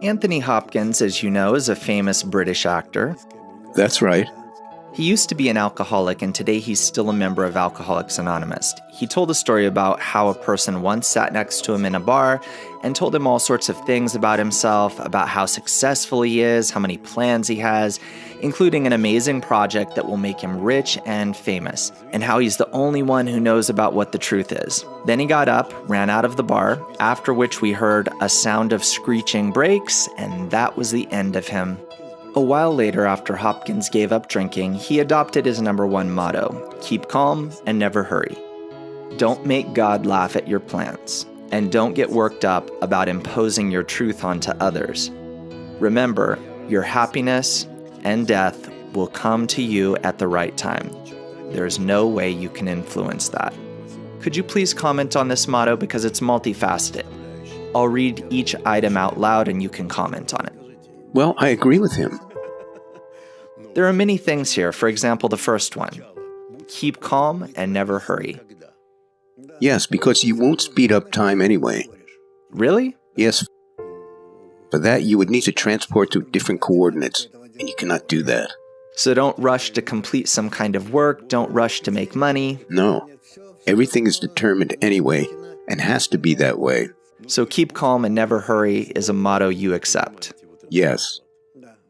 Anthony Hopkins, as you know, is a famous British actor. That's right. He used to be an alcoholic, and today he's still a member of Alcoholics Anonymous. He told a story about how a person once sat next to him in a bar and told him all sorts of things about himself, about how successful he is, how many plans he has, including an amazing project that will make him rich and famous, and how he's the only one who knows about what the truth is. Then he got up, ran out of the bar, after which we heard a sound of screeching brakes, and that was the end of him. A while later, after Hopkins gave up drinking, he adopted his #1 motto: keep calm and never hurry. Don't make God laugh at your plans, and don't get worked up about imposing your truth onto others. Remember, your happiness and death will come to you at the right time. There's no way you can influence that. Could you please comment on this motto, because it's multifaceted? I'll read each item out loud and you can comment on it. Well, I agree with him. There are many things here. For example, the first one: keep calm and never hurry. Yes, because you won't speed up time anyway. Really? Yes. For that, you would need to transport to different coordinates, and you cannot do that. So don't rush to complete some kind of work, don't rush to make money. No. Everything is determined anyway, and has to be that way. So keep calm and never hurry is a motto you accept. Yes.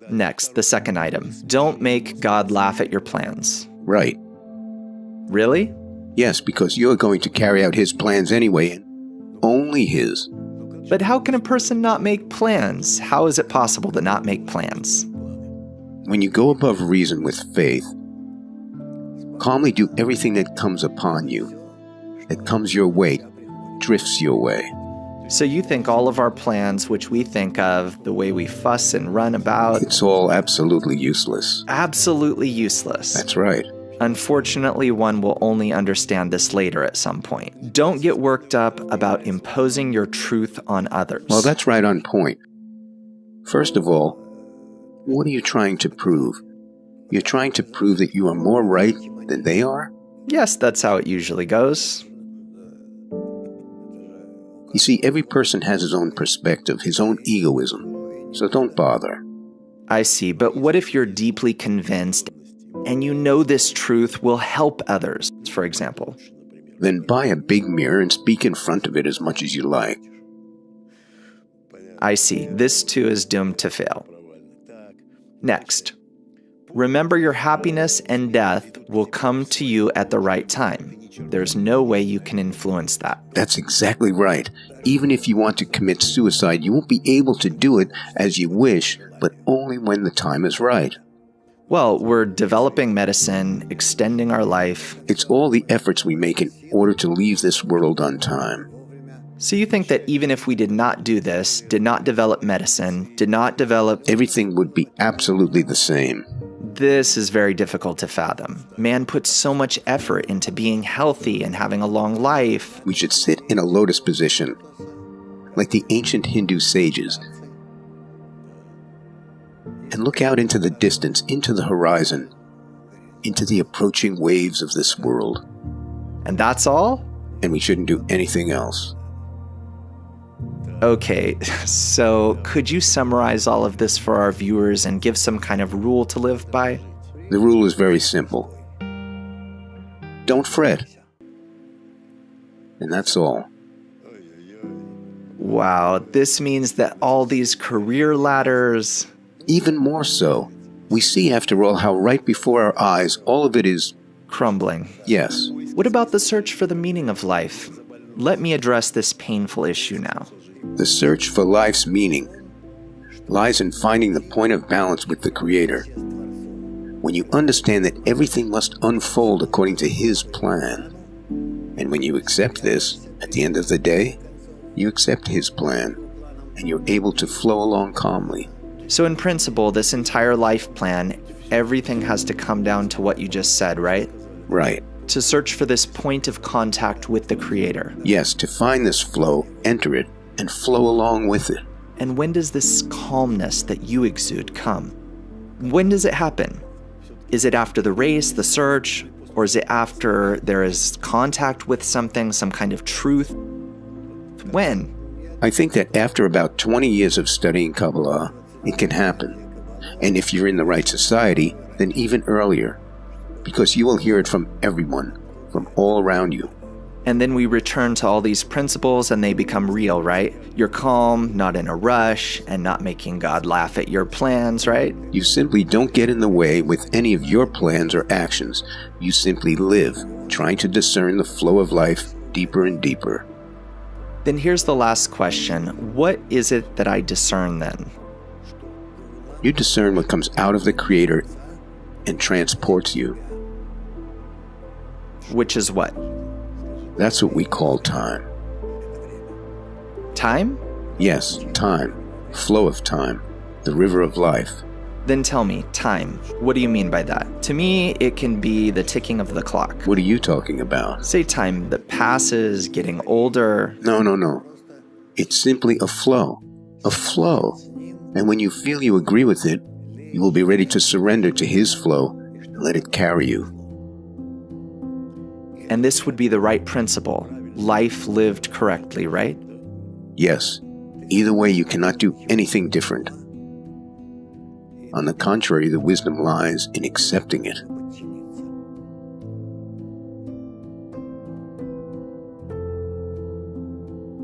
Next, the second item: don't make God laugh at your plans. Right. Really? Yes, because you're going to carry out his plans anyway, and only his. But how can a person not make plans? How is it possible to not make plans? When you go above reason with faith, calmly do everything that comes upon you, that comes your way, drifts your way. So you think all of our plans, which we think of, the way we fuss and run about... It's all absolutely useless. Absolutely useless. That's right. Unfortunately, one will only understand this later at some point. Don't get worked up about imposing your truth on others. Well, that's right on point. First of all, what are you trying to prove? You're trying to prove that you are more right than they are? Yes, that's how it usually goes. You see, every person has his own perspective, his own egoism, so don't bother. I see, but what if you're deeply convinced and you know this truth will help others, for example? Then buy a big mirror and speak in front of it as much as you like. I see. This too is doomed to fail. Next, remember your happiness and death will come to you at the right time. There's no way you can influence that. That's exactly right. Even if you want to commit suicide, you won't be able to do it as you wish, but only when the time is right. Well, we're developing medicine, extending our life. It's all the efforts we make in order to leave this world on time. So you think that even if we did not do this, did not develop medicine, did not develop... Everything would be absolutely the same. This is very difficult to fathom. Man puts so much effort into being healthy and having a long life. We should sit in a lotus position, like the ancient Hindu sages, and look out into the distance, into the horizon, into the approaching waves of this world. And that's all? And we shouldn't do anything else. Okay, so could you summarize all of this for our viewers and give some kind of rule to live by? The rule is very simple. Don't fret. And that's all. Wow, this means that all these career ladders... Even more so. We see, after all, how right before our eyes all of it is... crumbling. Yes. What about the search for the meaning of life? Let me address this painful issue now. The search for life's meaning lies in finding the point of balance with the Creator. When you understand that everything must unfold according to His plan, and when you accept this, at the end of the day, you accept His plan, and you're able to flow along calmly. So in principle, this entire life plan, everything has to come down to what you just said, right? Right. To search for this point of contact with the Creator. Yes, to find this flow, enter it, and flow along with it. And when does this calmness that you exude come? When does it happen? Is it after the race, the search, or is it after there is contact with something, some kind of truth? When? I think that after about 20 years of studying Cabalá, it can happen. And if you're in the right society, then even earlier, because you will hear it from everyone, from all around you. And then we return to all these principles and they become real, right? You're calm, not in a rush, and not making God laugh at your plans, right? You simply don't get in the way with any of your plans or actions. You simply live, trying to discern the flow of life deeper and deeper. Then here's the last question. What is it that I discern then? You discern what comes out of the Creator and transports you. Which is what? That's what we call time. Time? Yes, time. Flow of time. The river of life. Then tell me, time. What do you mean by that? To me, it can be the ticking of the clock. What are you talking about? Say time that passes, getting older. No. It's simply a flow. A flow. And when you feel you agree with it, you will be ready to surrender to His flow and let it carry you. And this would be the right principle. Life lived correctly, right? Yes. Either way, you cannot do anything different. On the contrary, the wisdom lies in accepting it.